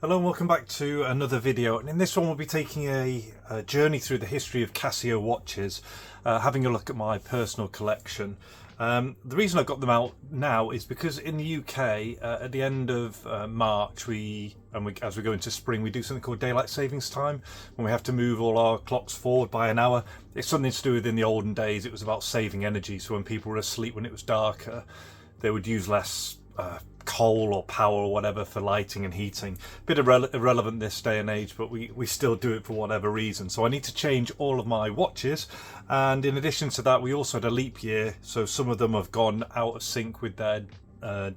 Hello and welcome back to another video, and in this one we'll be taking a journey through the history of Casio watches, having a look at my personal collection. The reason I've got them out now is because in the UK at the end of March as we go into spring, we do something called daylight savings time, when we have to move all our clocks forward by an hour. It's something to do with, in the olden days it was about saving energy, so when people were asleep when it was darker they would use less coal or power or whatever for lighting and heating. Bit irrelevant this day and age, but we still do it for whatever reason. So I need to change all of my watches, and in addition to that we also had a leap year, so some of them have gone out of sync with their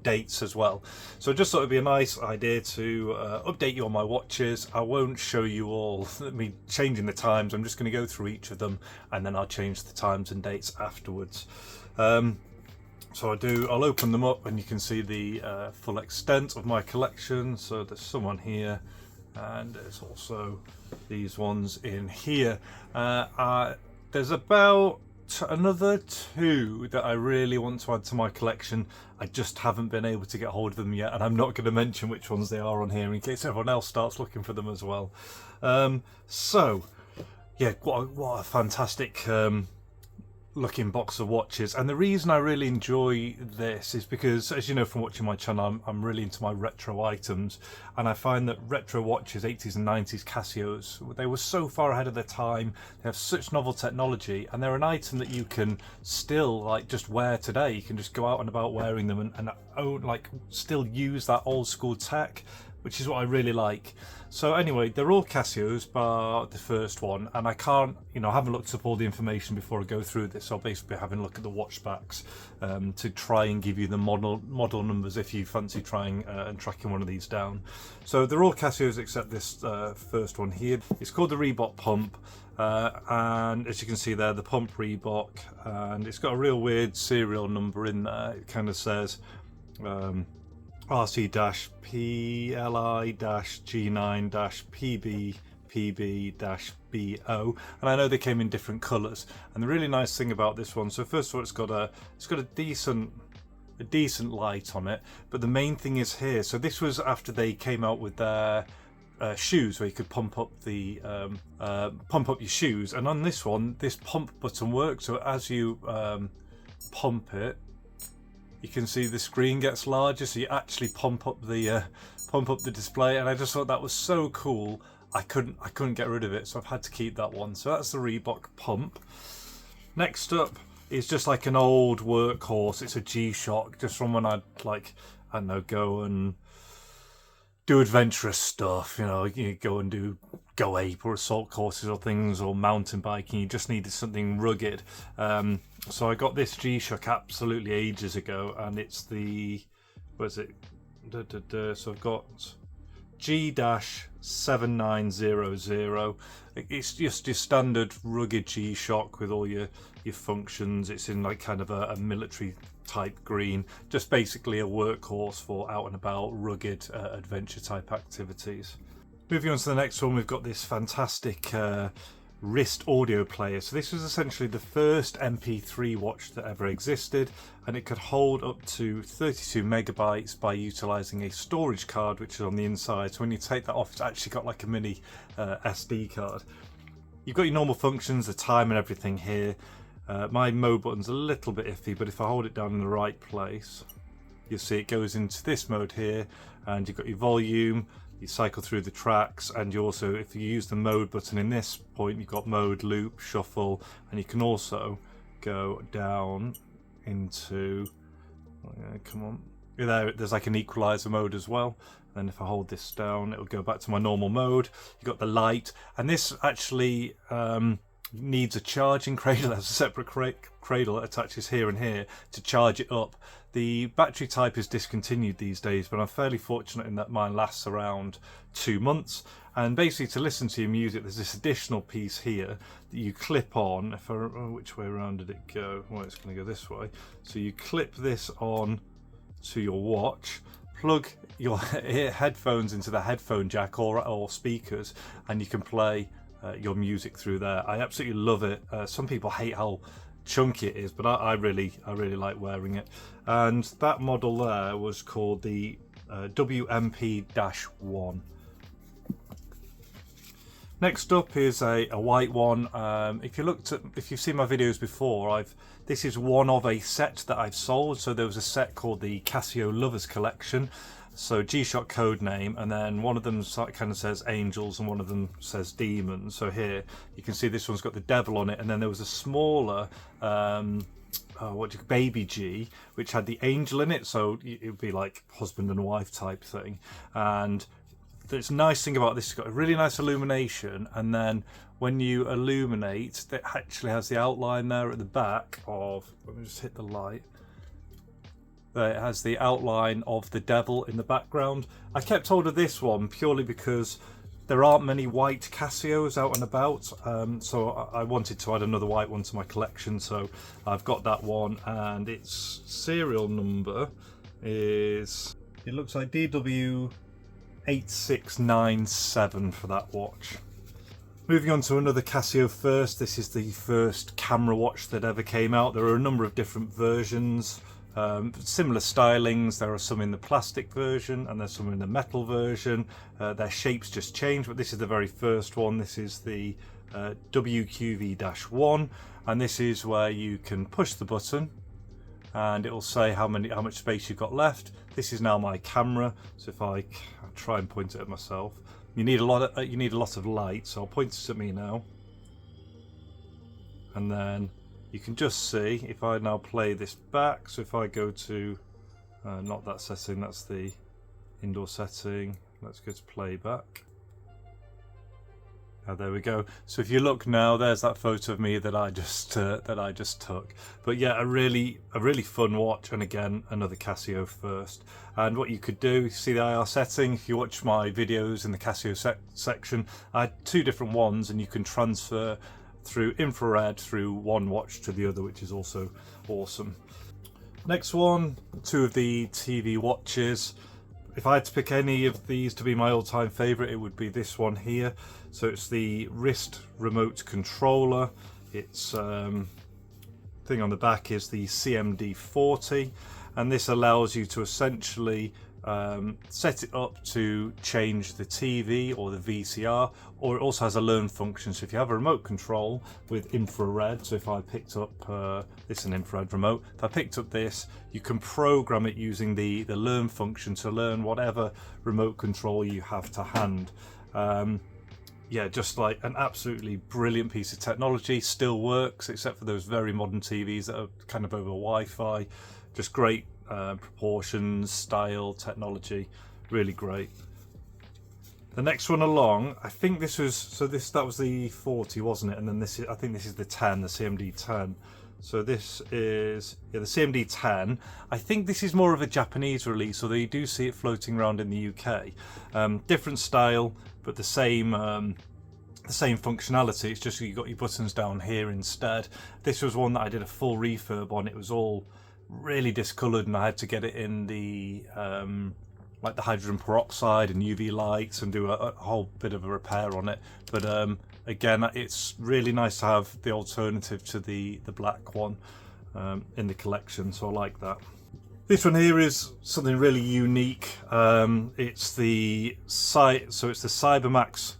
dates as well. So I just thought it'd be a nice idea to update you on my watches. I won't show you all me changing the times. I'm just going to go through each of them and then I'll change the times and dates afterwards. So I'll open them up and you can see the full extent of my collection. So there's some on here, and there's also these ones in here. There's about another two that I really want to add to my collection. I just haven't been able to get hold of them yet, and I'm not going to mention which ones they are on here in case everyone else starts looking for them as well. So yeah, what a fantastic looking box of watches. And the reason I really enjoy this is because, as you know from watching my channel, I'm really into my retro items, and I find that retro watches, 80s and 90s Casios, they were so far ahead of their time. They have such novel technology, and they're an item that you can still like just wear today. You can just go out and about wearing them and still use that old school tech, which is what I really like. So anyway, they're all Casios bar the first one, and I can't, I haven't looked up all the information before I go through this. So I'll basically be having a look at the watch backs to try and give you the model numbers if you fancy trying and tracking one of these down. So they're all Casios except this first one here. It's called the Reebok Pump, and as you can see there, the Pump Reebok, and it's got a real weird serial number in there. It kind of says RC-PLI-G9-PB-PB-BO, and I know they came in different colours. And the really nice thing about this one, so first of all, it's got a decent light on it, but the main thing is here. So this was after they came out with their shoes, where you could pump up your shoes, and on this one, this pump button works. So as you pump it, you can see the screen gets larger, so you actually pump up the display, and I just thought that was so cool. I couldn't get rid of it, so I've had to keep that one. So that's the Reebok Pump. Next up is just like an old workhorse. It's a G-Shock, just from when I'd go and do adventurous stuff. You go and do Go Ape or assault courses or things, or mountain biking. You just needed something rugged. So I got this G-Shock absolutely ages ago, and it's the, so I've got G-7900. It's just your standard rugged G-Shock with all your functions. It's in like kind of a military type green, just basically a workhorse for out and about rugged adventure type activities. Moving on to the next one, we've got this fantastic wrist audio player. So this was essentially the first MP3 watch that ever existed, and it could hold up to 32 megabytes by utilizing a storage card which is on the inside. So when you take that off, it's actually got like a mini SD card. You've got your normal functions, the time and everything here. My mode button's a little bit iffy, but if I hold it down in the right place, you'll see it goes into this mode here, and you've got your volume. You cycle through the tracks, and you also, if you use the mode button in this point, you've got mode, loop, shuffle, and you can also go down into, there's like an equalizer mode as well. And then if I hold this down, it'll go back to my normal mode. You've got the light, and this actually needs a charging cradle. There's a separate cradle that attaches here and here to charge it up. The battery type is discontinued these days, but I'm fairly fortunate in that mine lasts around 2 months. And basically, to listen to your music, there's this additional piece here that you clip on. Which way around did it go? Well, it's going to go this way. So you clip this on to your watch, plug your headphones into the headphone jack or speakers, and you can play your music through there. I absolutely love it. Some people hate how chunky it is, but I really like wearing it. And that model there was called the WMP-1. Next up is a white one. If you've seen my videos before, this is one of a set that I've sold. So there was a set called the Casio Lovers Collection. So G-Shock code name, and then one of them kind of says angels and one of them says demons. So here you can see this one's got the devil on it, and then there was a smaller baby G, which had the angel in it, so it would be like husband and wife type thing. And the nice thing about this, it's got a really nice illumination, and then when you illuminate, it actually has the outline there at the back of, let me just hit the light. It has the outline of the devil in the background. I kept hold of this one purely because there aren't many white Casios out and about, so I wanted to add another white one to my collection, so I've got that one, and its serial number is, it looks like DW8697 for that watch. Moving on to another Casio first. This is the first camera watch that ever came out. There are a number of different versions. Similar stylings. There are some in the plastic version and there's some in the metal version. Their shapes just change, but this is the very first one. This is the WQV-1, and this is where you can push the button and it will say how much space you've got left. This is now my camera, so if I try and point it at myself, you need a lot of light, so I'll point it at me now, and then you can just see if I now play this back. So if I go to, not that setting, that's the indoor setting. Let's go to playback. There we go. So if you look now, there's that photo of me that I just took. But yeah, a really fun watch, and again another Casio first. And what you could do, see the IR setting. If you watch my videos in the Casio section, I had two different ones, and you can transfer through infrared through one watch to the other, which is also awesome. Next one, two of the TV watches. If I had to pick any of these to be my all-time favorite, it would be this one here. So it's the wrist remote controller. Its thing on the back is the CMD40, and this allows you to essentially set it up to change the TV or the VCR, or it also has a learn function. So if you have a remote control with infrared, so if I picked up this is an infrared remote, if I picked up this, you can program it using the learn function to learn whatever remote control you have to hand. Yeah, just like an absolutely brilliant piece of technology. Still works, except for those very modern TVs that are kind of over Wi-Fi. Just great proportions, style, technology, really great. The next one along, I think this was, that was the 40, wasn't it? And then this is, I think this is the 10, the CMD10. So this is, yeah, the CMD10. I think this is more of a Japanese release, although you do see it floating around in the UK. Different style, but the same functionality. It's just you got your buttons down here instead. This was one that I did a full refurb on. It was all really discoloured, and I had to get it in the like the hydrogen peroxide and UV lights and do a whole bit of a repair on it. But again, it's really nice to have the alternative to the black one in the collection, so I like that. This one here is something really unique. It's the Cybermax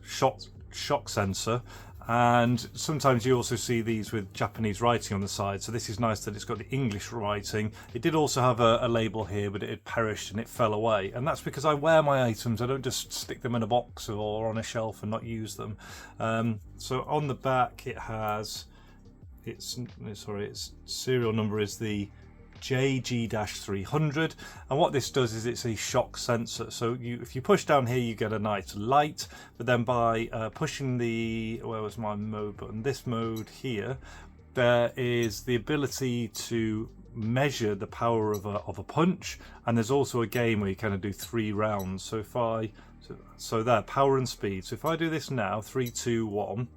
shock sensor, and sometimes you also see these with Japanese writing on the side, so this is nice that it's got the English writing. It did also have a label here, but it had perished and it fell away, and that's because I wear my items. I don't just stick them in a box or on a shelf and not use them. So on the back it has its serial number is the JG-300, and what this does is it's a shock sensor. So if you push down here, you get a nice light, but then by pushing the, where was my mode button, this mode here, there is the ability to measure the power of a punch, and there's also a game where you kind of do 3 rounds. So if so there, power and speed. So if I do this now, 3, 2, 1, and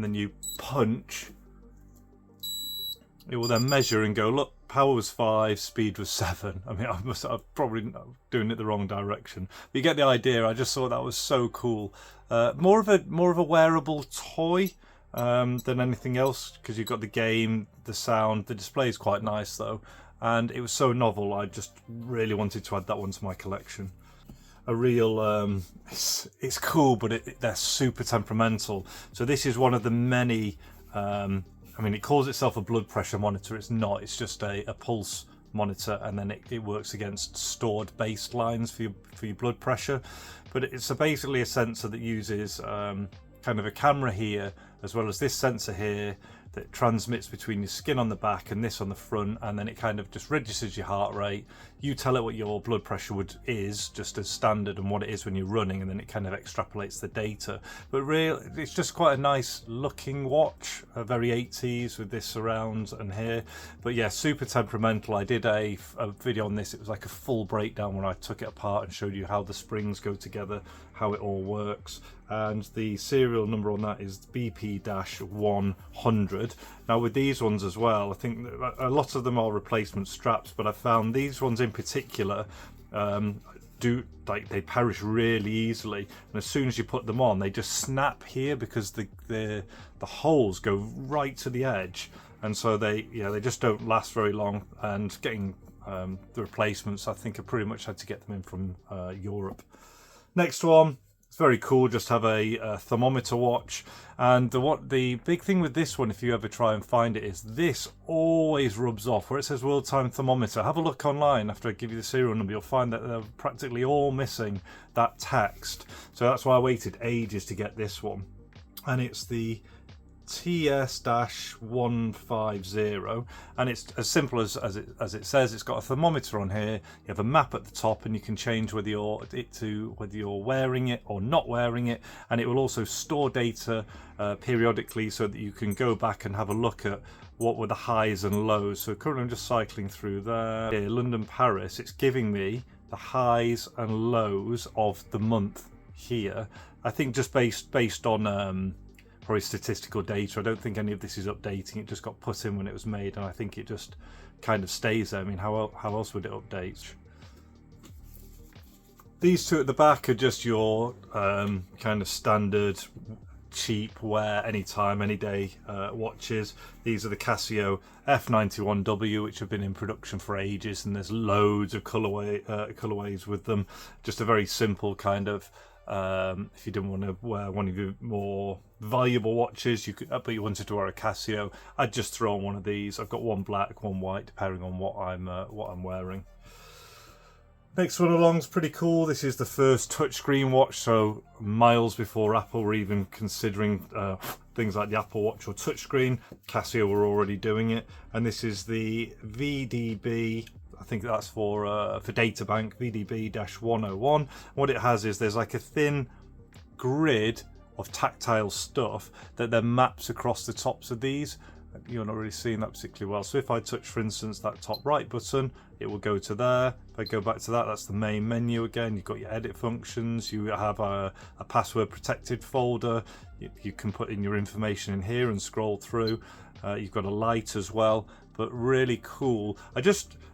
then you punch, it will then measure and go, look, power was 5, speed was 7. I mean, I'm probably doing it the wrong direction, but you get the idea. I just thought that was so cool. More of a wearable toy than anything else, because you've got the game, the sound, the display is quite nice though, and it was so novel. I just really wanted to add that one to my collection. a real it's cool, but they're super temperamental. So this is one of the many I mean, it calls itself a blood pressure monitor. It's not, it's just a pulse monitor, and then it works against stored baselines for your blood pressure. But it's basically a sensor that uses kind of a camera here, as well as this sensor here, that transmits between your skin on the back and this on the front, and then it kind of just registers your heart rate. You tell it what your blood pressure is just as standard and what it is when you're running, and then it kind of extrapolates the data. But really, it's just quite a nice looking watch, very 80s with this surround and here. But yeah, super temperamental. I did a video on this. It was like a full breakdown when I took it apart and showed you how the springs go together, how it all works. And the serial number on that is BP-100. Now with these ones as well, I think a lot of them are replacement straps, but I found these ones in particular they perish really easily, and as soon as you put them on, they just snap here because the holes go right to the edge, and so they just don't last very long. And getting the replacements, I think I pretty much had to get them in from Europe. Next one. It's very cool, just have a thermometer watch. And the big thing with this one, if you ever try and find it, is this always rubs off. Where it says World Time Thermometer, have a look online after I give you the serial number. You'll find that they're practically all missing that text. So that's why I waited ages to get this one. And it's the TS-150, and it's as simple as it says. It's got a thermometer on here. You have a map at the top, and you can change whether you're wearing it or not wearing it, and it will also store data periodically, so that you can go back and have a look at what were the highs and lows. So currently I'm just cycling through there. Here, London, Paris, it's giving me the highs and lows of the month here. I think just based on probably statistical data. I don't think any of this is updating. It just got put in when it was made, and I think it just kind of stays there. I mean, how else would it update? These two at the back are just your kind of standard cheap wear anytime, any day watches. These are the Casio F91W, which have been in production for ages, and there's loads of colorways with them. Just a very simple kind of if you didn't want to wear one of your more valuable watches, you could, but you wanted to wear a Casio, I'd just throw on one of these. I've got one black, one white, depending on what I'm wearing. Next one along is pretty cool. This is the first touchscreen watch, so miles before Apple were even considering things like the Apple Watch or touchscreen. Casio were already doing it, and this is the VDB. I think that's for data bank, VDB-101. What it has is there's like a thin grid of tactile stuff that then maps across the tops of these. You're not really seeing that particularly well. So if I touch, for instance, that top right button, it will go to there. If I go back to that, that's the main menu again. You've got your edit functions. You have a password protected folder. You can put in your information in here and scroll through. You've got a light as well, but really cool.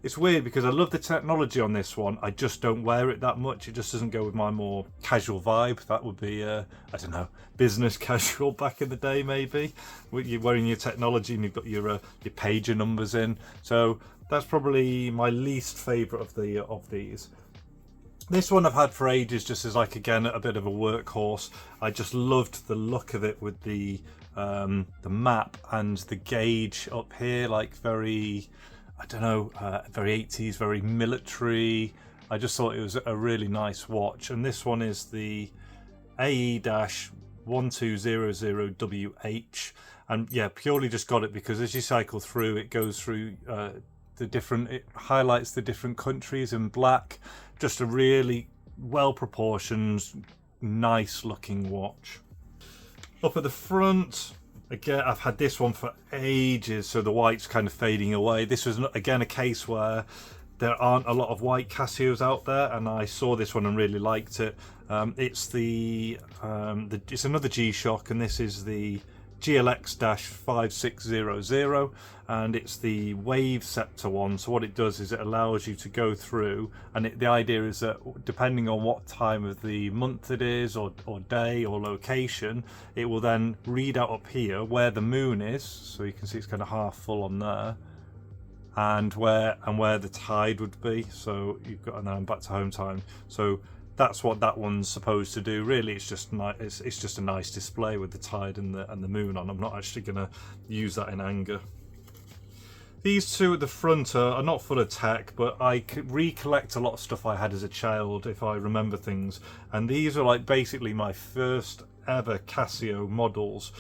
It's weird because I love the technology on this one. I just don't wear it that much. It just doesn't go with my more casual vibe. That would be, I don't know, business casual back in the day maybe. You're wearing your technology and you've got your pager numbers in. So that's probably my least favourite of these. This one I've had for ages, just as like, again, a bit of a workhorse. I just loved the look of it with the map and the gauge up here, like very, I don't know, very 80s, very military. I just thought it was a really nice watch. And this one is the AE-1200WH, and yeah, purely just got it because as you cycle through, it goes through it highlights the different countries in black. Just a really well proportioned, nice looking watch. Up at the front, again, I've had this one for ages, so the white's kind of fading away. This was again a case where there aren't a lot of white Casios out there, and I saw this one and really liked it. It's it's another G-Shock, and this is the GLX-5600, and it's the wave scepter one. So what it does is it allows you to go through, and the idea is that depending on what time of the month it is, or day or location, it will then read out up here where the moon is, so you can see it's kind of half full on there, and where the tide would be. So you've got, and then back to home time. So that's what that one's supposed to do. Really, it's just it's just a nice display with the tide and the moon on. I'm not actually going to use that in anger. These two at the front are not full of tech, but I recollect a lot of stuff I had as a child if I remember things. And these are like basically my first ever Casio models.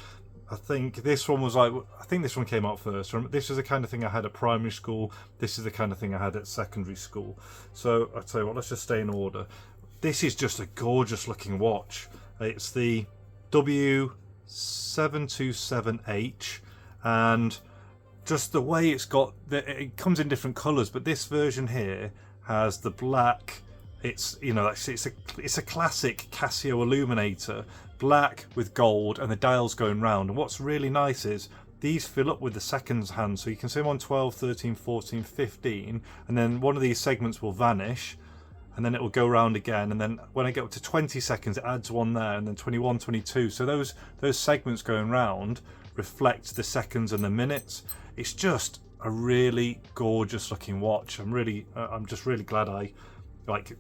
I think this one came out first. This is the kind of thing I had at primary school. This is the kind of thing I had at secondary school. So I'll tell you what, let's just stay in order. This is just a gorgeous looking watch. It's the W727H, and just the way it comes in different colours, but this version here has the black. It's, you know, it's a classic Casio Illuminator, black with gold, and the dials going round. And what's really nice is these fill up with the seconds hand, so you can see them on 12, 13, 14, 15, and then one of these segments will vanish, and then it will go round again, and then when I get up to 20 seconds it adds one there, and then 21, 22. So those segments going round reflect the seconds and the minutes. It's just a really gorgeous looking watch. I'm just really glad I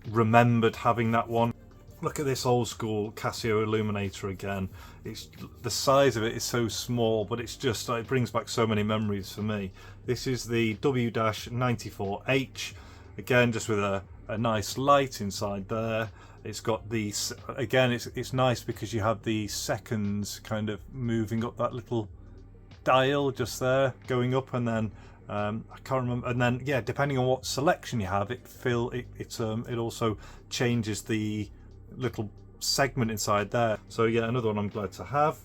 remembered having that one. Look at this old school Casio Illuminator again. It's the size of it is so small, but it's just it brings back so many memories for me. This is the W-94H, again just with a nice light inside there. It's got these again. It's nice because you have the seconds kind of moving up that little dial just there, going up, and then I can't remember. And then yeah, depending on what selection you have, it also changes the little segment inside there. So yeah, another one I'm glad to have.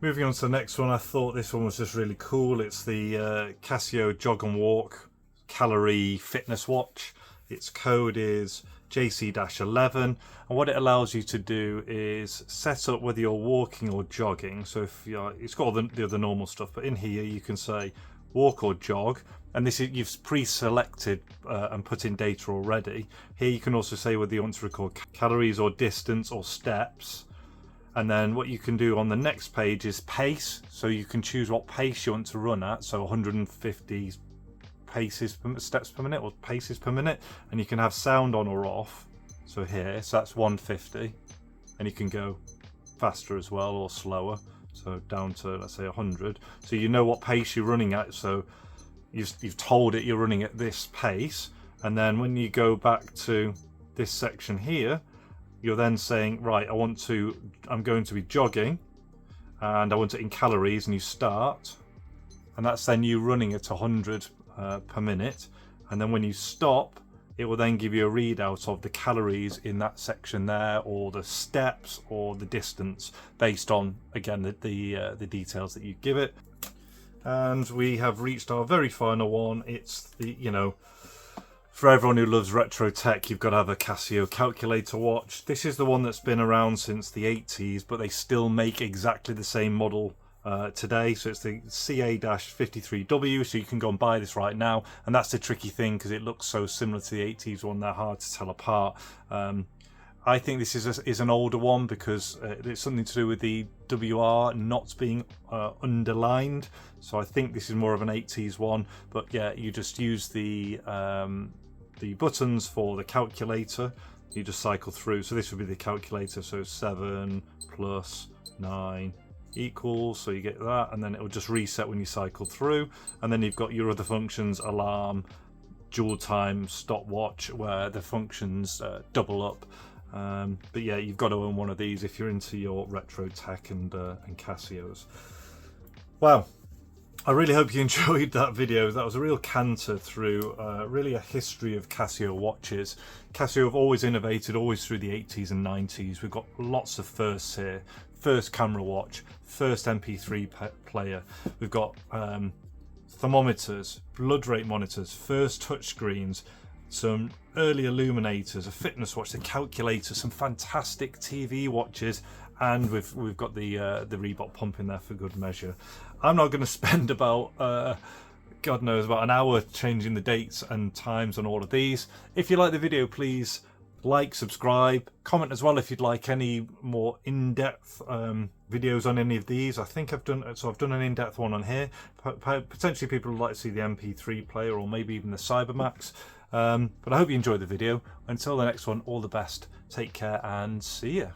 Moving on to the next one, I thought this one was just really cool. It's the Casio Jog and Walk Calorie Fitness Watch. Its code is JC-11, and what it allows you to do is set up whether you're walking or jogging. So if it's got all the other normal stuff, but in here you can say walk or jog, and this is, you've pre-selected and put in data already. Here you can also say whether you want to record calories or distance or steps, and then what you can do on the next page is pace. So you can choose what pace you want to run at, so 150 steps per minute or paces per minute, and you can have sound on or off. So here, so that's 150, and you can go faster as well or slower, so down to let's say 100. So you know what pace you're running at, so you've told it you're running at this pace, and then when you go back to this section here, you're then saying, right, I'm going to be jogging, and I want it in calories, and you start, and that's then you running at 100 per minute, and then when you stop, it will then give you a readout of the calories in that section there, or the steps, or the distance, based on again the details that you give it. And we have reached our very final one. It's the, for everyone who loves retro tech, you've got to have a Casio calculator watch. This is the one that's been around since the 80s, but they still make exactly the same model today. So it's the CA-53W, so you can go and buy this right now, and that's the tricky thing because it looks so similar to the 80s one, they're hard to tell apart. I think this is an older one because it's something to do with the WR not being underlined, so I think this is more of an 80s one. But yeah, you just use the buttons for the calculator, you just cycle through. So this would be the calculator, so 7 plus 9 equals, so you get that, and then it will just reset when you cycle through. And then you've got your other functions, alarm, dual time, stopwatch, where the functions double up. But yeah, you've got to own one of these if you're into your retro tech and Casios. Wow, I really hope you enjoyed that video. That was a real canter through really a history of Casio watches. Casio have always innovated, always through the 80s and 90s. We've got lots of firsts here. First camera watch, first MP3 player. We've got thermometers, blood rate monitors, first touchscreens, some early illuminators, a fitness watch, the calculator, some fantastic TV watches, and we've got the Reebok Pump in there for good measure. I'm not going to spend about God knows about an hour changing the dates and times on all of these. If you like the video, please like, subscribe, comment as well if you'd like any more in-depth videos on any of these. I think I've done an in-depth one on here. Potentially people would like to see the MP3 player, or maybe even the Cybermax. But I hope you enjoyed the video. Until the next one, all the best. Take care and see ya.